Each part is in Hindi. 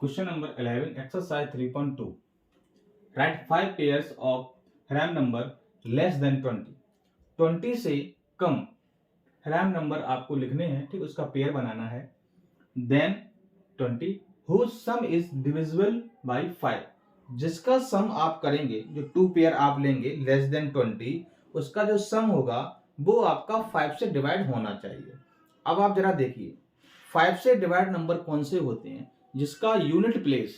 Question number 11, exercise 3.2. Write 5 pairs of RAM number less than 20. 20 से कम RAM नंबर आपको लिखने हैं, ठीक, उसका पेयर बनाना है. Then 20 whose sum is divisible by 5. जिसका सम आप करेंगे, जो 2 पेयर आप लेंगे लेस देन 20, उसका जो सम होगा वो आपका 5 से डिवाइड होना चाहिए. अब आप जरा देखिए 5 से डिवाइड नंबर कौन से होते हैं जिसका यूनिट प्लेस,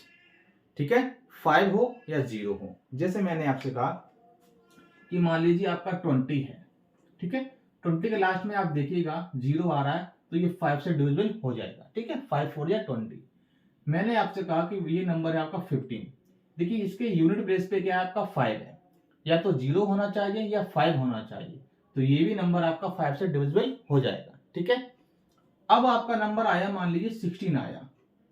ठीक है, 5 हो या 0 हो. जैसे मैंने आपसे कहा कि मान लीजिए आपका 20 है, ठीक है, 20 के लास्ट में आप देखिएगा 0 आ रहा है तो ये 5 से डिविजिबल हो जाएगा, ठीक है, 5 4 या 20. मैंने आपसे कहा कि ये नंबर है आपका 15. देखिए इसके यूनिट प्लेस पे क्या है, आपका 5 है, या तो 0 होना चाहिए या 5 होना चाहिए, तो ये भी नंबर आपका 5 से डिविजिबल हो जाएगा, ठीक है. अब आपका नंबर आया, मान लीजिए 16 आया.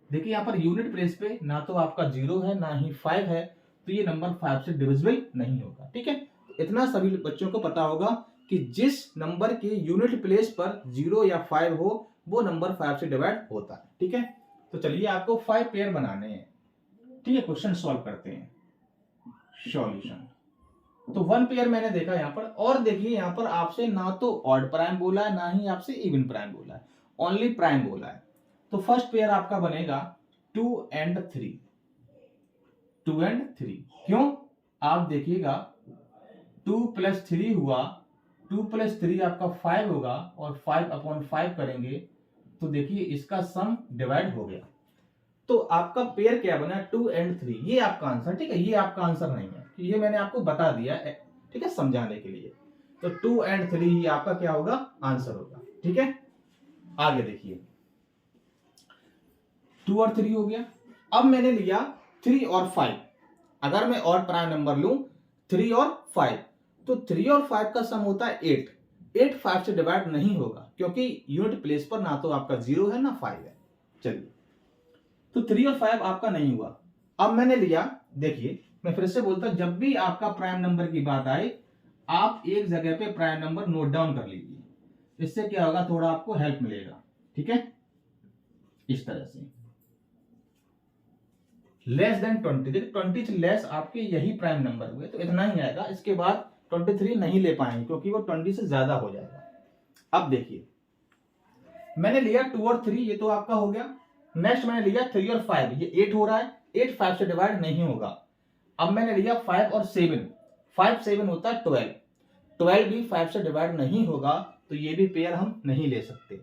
देखिए यहाँ पर यूनिट प्लेस पे ना तो आपका 0 है ना ही 5 है, तो ये नंबर 5 से डिविजिबल नहीं होगा, ठीक है. इतना सभी बच्चों को पता होगा कि जिस नंबर के यूनिट प्लेस पर 0 या 5 हो वो नंबर 5 से डिवाइड होता है, ठीक है. तो चलिए आपको 5 पेयर बनाने हैं, ठीक है. क्वेश्चन सॉल्व करते हैं. सॉल्यूशन. तो 1 पेयर मैंने देखा यहाँ पर, और देखिए यहाँ पर आपसे ना तो ऑड प्राइम बोला है ना ही आपसे इवन प्राइम बोला है, ओनली प्राइम बोला है. तो फर्स्ट पेयर आपका बनेगा 2 and 3. 2 and 3 क्यों, आप देखिएगा 2 + 3 हुआ, 2 + 3 आपका 5 होगा, और 5/5 करेंगे तो देखिए इसका सम डिवाइड हो गया. तो आपका पेयर क्या बना, 2 and 3. ये आपका आंसर, ठीक है, ये आपका आंसर नहीं है, ये मैंने आपको बता दिया है, ठीक है, समझाने के लिए. तो 2 and 3 ही आपका क्या होगा, आंसर होगा, ठीक है. आगे देखिए 2 और 3 हो गया. अब मैंने लिया 3 और 5. अगर मैं ऑड प्राइम नंबर लूं 3 और 5, तो 3 और 5 का सम होता है 8. 8 5 से डिवाइड नहीं होगा क्योंकि यूनिट प्लेस पर ना तो आपका 0 है ना 5 है. चलिए, तो 3 और 5 आपका नहीं हुआ. अब मैंने लिया, देखिए मैं फिर से बोलता हूं, जब भी आपका प्राइम नंबर की बात आए आप एक जगह पे प्राइम नंबर नोट डाउन कर लीजिए, इससे क्या होगा, थोड़ा आपको हेल्प मिलेगा, ठीक है. इस तरह से लेस देन 20, देखिए 20 से लेस आपके यही प्राइम नंबर हुए तो इतना ही आएगा. इसके बाद 23 नहीं ले पाएंगे क्योंकि वो 20 से ज्यादा हो जाएगा. अब देखिए मैंने लिया 2 और 3, ये तो आपका हो गया. नेक्स्ट मैंने लिया 3 और 5, ये 8 हो रहा है, 8 5 से डिवाइड नहीं होगा. अब मैंने लिया 5 और 7, 5 7 होता है 12, 12 भी 5 से डिवाइड नहीं होगा, तो ये भी पेयर हम नहीं ले सकते.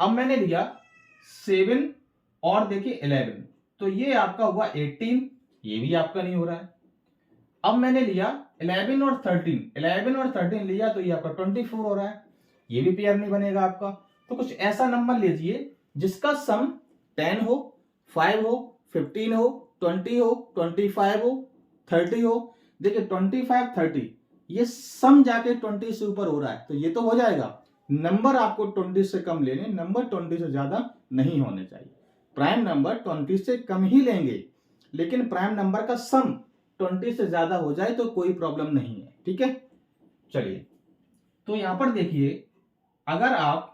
अब मैंने लिया 7 और देखिए 11, तो ये आपका हुआ 18, ये भी आपका नहीं हो रहा है. अब मैंने लिया 11 और 13, 11 और 13 लिया तो ये आपका 24 हो रहा है, ये भी पेयर नहीं बनेगा आपका. तो कुछ ऐसा नंबर लीजिए जिसका सम 10 हो, 5 हो, 15 हो, 20 हो, 25 हो, 30 हो. देखिए 25 30 ये सम जाके 20 से ऊपर हो रहा है तो ये तो हो जाएगा. नंबर आपको 20 से कम लेने, नंबर 20 से ज्यादा नहीं होने चाहिए. प्राइम नंबर 20 से कम ही लेंगे, लेकिन प्राइम नंबर का सम 20 से ज्यादा हो जाए तो कोई प्रॉब्लम नहीं है, ठीक है. चलिए, तो यहां पर देखिए अगर आप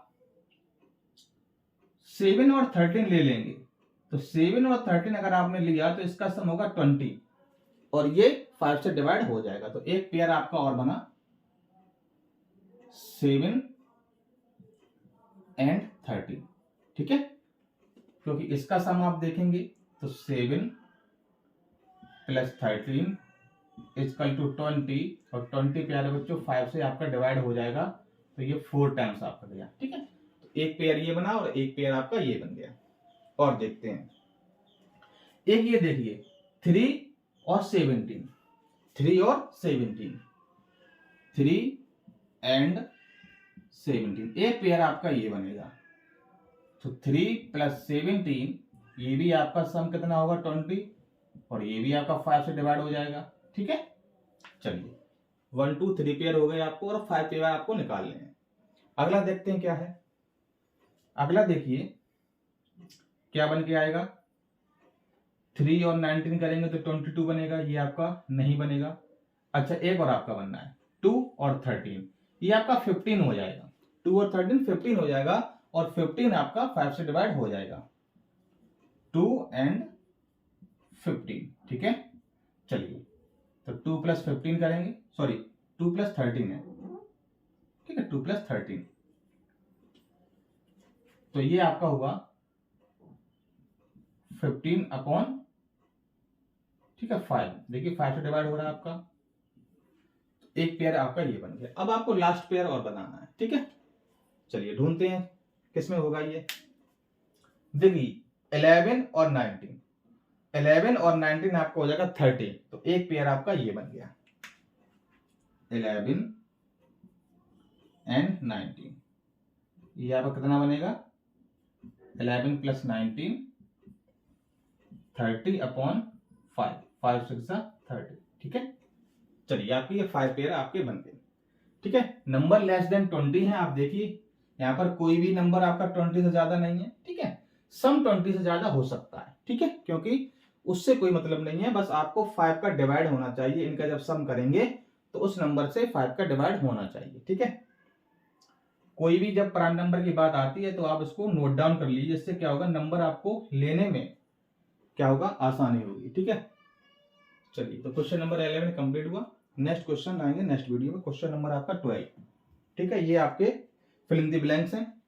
7 और 13 ले लेंगे तो 7 और 13 अगर आपने लिया तो इसका सम होगा 20, और ये 5 से डिवाइड हो जाएगा. तो एक पेयर आपका और बना 7 and 13, ठीक है, क्योंकि इसका सम आप देखेंगे तो 7 + 13 = 20, और 20 प्यारे बच्चों 5 से आपका डिवाइड हो जाएगा, तो ये 4 टाइम्स आपका गया, ठीक है. तो एक पेयर ये बना और एक पेयर आपका ये बन गया. और देखते हैं, एक ये देखिए 3 और 17, 3 और 17, 3 and 17, एक पेयर आपका ये बनेगा. तो 3 + 17, ये भी आपका सम कितना होगा 20, और ये भी आपका 5 से डिवाइड हो जाएगा, ठीक है. चलिए 1 2 3 पेयर हो गए आपको, और 5 पेयर आपको निकालने हैं. अगला देखते हैं क्या है. अगला देखिए क्या बन के आएगा, 3 और 19 करेंगे तो 22 बनेगा, ये आपका नहीं बनेगा. अच्छा, एक और आपका बनना है 2 और 13, ये आपका 15 हो जाएगा. 2 और 13 15 हो जाएगा, और 15 आपका 5 से डिवाइड हो जाएगा. 2 and 15, ठीक है। चलिए तो 2 + 15 करेंगे, सॉरी 2 + 13 है, ठीक है, 2 + 13, तो ये आपका हुआ 15/, ठीक है, 5। देखिए 5 से डिवाइड हो रहा है आपका, एक पेयर आपका ये बन गया। अब आपको लास्ट पेयर और बनाना है, ठीक है। चलिए ढूंढते हैं किसमें होगा ये। देखिए 11 और 19, 11 और 19 आपका हो जाएगा 30, तो एक पेयर आपका ये बन गया 11 and 19। ये आपका कितना बनेगा 11 + 19 30/5, 5 6 30, ठीक है। चलिए आपके ये 5 पेयर आपके बन गए, ठीक है। नंबर लेस देन 20 है, आप देखिए यहाँ पर कोई भी नंबर आपका 20 से ज्यादा नहीं है, ठीक है। सम 20 से ज्यादा हो सकता है, ठीक है, क्योंकि उससे कोई मतलब नहीं है, बस आपको 5 का डिवाइड होना चाहिए। इनका जब सम करेंगे तो उस नंबर से 5 का डिवाइड होना चाहिए, ठीक है। कोई भी जब प्राइम नंबर की बात आती है तो आप इसको नोट डाउन कर लीजिए, जिससे क्या होगा नंबर आपको लेने में क्या होगा आसानी होगी, ठीक है। चलिए तो क्वेश्चन नंबर 11 कंप्लीट हुआ। नेक्स्ट क्वेश्चन आएंगे नेक्स्ट वीडियो में, क्वेश्चन नंबर आपका 12, ठीक है। ये आपके फिल इन द ब्लैंक्स हैं।